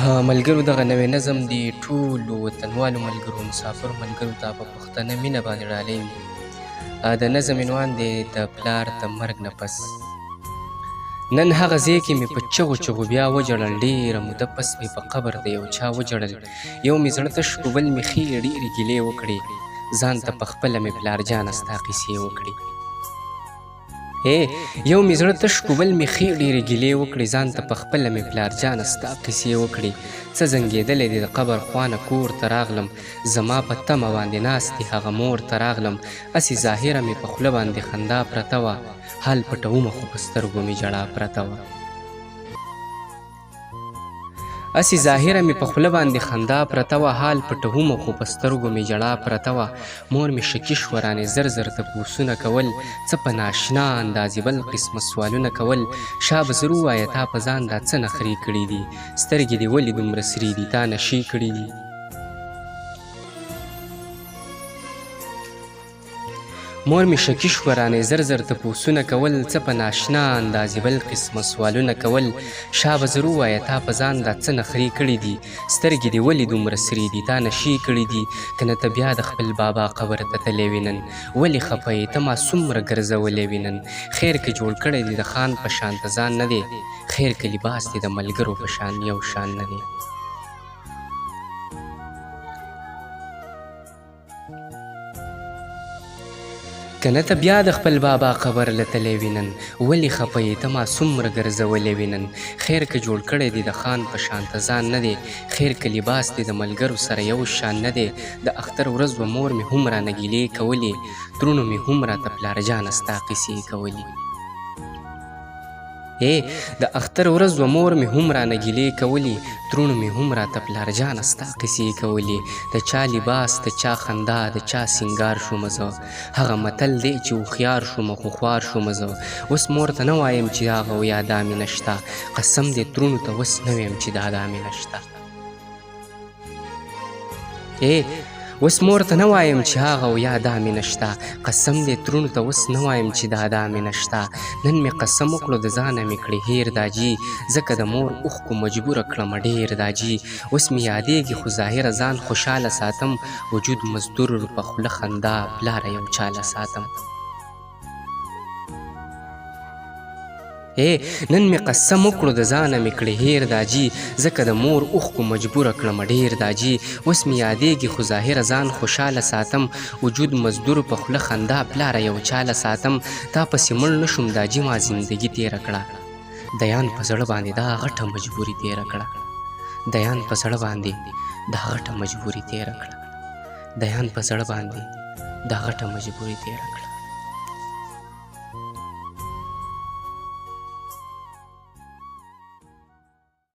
ملګرو دغه نوی نظم د ټولو وطنوالو ملګرو مسافرو ملګرو ته په پښتنه مینه باندې ډالۍ وي. د نظم عنوان دی د پلار د مرګ نه پس. نن هغه ځای کې مې په چغو چغو بیا وجړل، ډېره موده پس مې په قبر د یو چا وجړل. یو مې زړه تش کړو بل مې ښې ډېرې ګیلې وکړې، ځان ته په خپله مې پلار جانه ستا قیسې وکړې. یو مې زړه تش کړو بل مې ښې ډېرې ګیلې وکړې، ځان ته په خپله مې پلار جانه ستا قیسې وکړې. څه زنګېدلی دی د قبر خوانه کور ته راغلم، زما په تمه باندې ناست دی هغه مور ته راغلم. هسې ظاهره مې په خوله باندې خندا پرته وه، حال پټومه خو په سترګو مې ژړا پرته وه. هسې ظاهره مې په خوله باندې خندا پرته وه، حال پټومه خو په سترګو مې ژړا پرته وه. مور مې شکي شوه رانې زر زر تپوسونه کول، څه په ناشنا اندازې بل قسمه سوالونه کول. شا به زر ووایه تا په ځان دا څه نخرې کړي دي، سترګې دې ولې دومره سرې دي، تا نشې کړي دي. مور مې شکي شوه رانې زر زر تپوسونه کول، څه په ناشنا اندازې بل قسمه سوالونه کول. شا به زر ووایه تا په ځان دا څه نخرې کړي دي، سترګې دې ولې دومره سرې دي، تا نشې کړي دي. که نه ته بیا د خپل بابا قبر ته تللی وې نن، ولې خفه یې ته ما څومره ګرځولی وې نن. خیر که جوړ کړی دی د خان په شان ته ځان نه دی، خیر که لباس دی د ملګرو په شان یو شان نه دی. که نه ته بیا د خپل بابا قبر له تلی وې نن، ولې خفه یې ته ما څومره ګرځولی وې نن. خیر که جوړ کړی دی د خان په شان ته ځان نه دی، خیر که لباس دی د ملګرو سره یو شان نه دی. د اختر ورځ وه مور مې هم رانه ګیلې کولې، ترونو مې هم راته پلار جانه ستا قیسې کولې. د اختر ورځ وه مور مې هم رانه ګیلې کولې، ترونو مې هم راته پلار جانه ستا قیسې کولې. د چا لباس د چا خندا د چا سینګار شومه زه، هغه متل دی چې هوښیار شومه خو خوار شومه زه. اوس مور ته نه وایم چې هغه و یا دا مې نشته، قسم دې ترونو ته اوس نه ویم چې دا مې نشته. اوس مور ته نه وایم چې هغه و یا دا مې نشته، قسم دې ترونو ته اوس نه وایم چې دا مې نشته. نن مې قسم وکړو د ځانه مې کړې هیر داجي، ځکه د مور اوښکو مجبوره کړمه ډېر داجي. اوس مې یادېږي خو ظاهره ځان خوشحاله ساتم، وجود مزدور په خوله خندا پلاره یو چاله ساتم. نن مې قسم وکړو د ځانه مې کړې هیر داجي، ځکه د مور اوښکو مجبوره کړمه ډېر داجي. اوس مې یادېږي خو ظاهره ځان خوشحاله ساتم، وجود مزدور په خوله خندا پلاره یو چاله ساتم. تا پسې مړ نه شوم داجي ما زندګي تېره کړه، دیان په زړه باندې دا غټه مجبوري تېره کړه. دیان په زړه باندې دا غټه مجبوري تېره کړه، دیان په زړه باندې دا غټه مجبوري تېره کړه.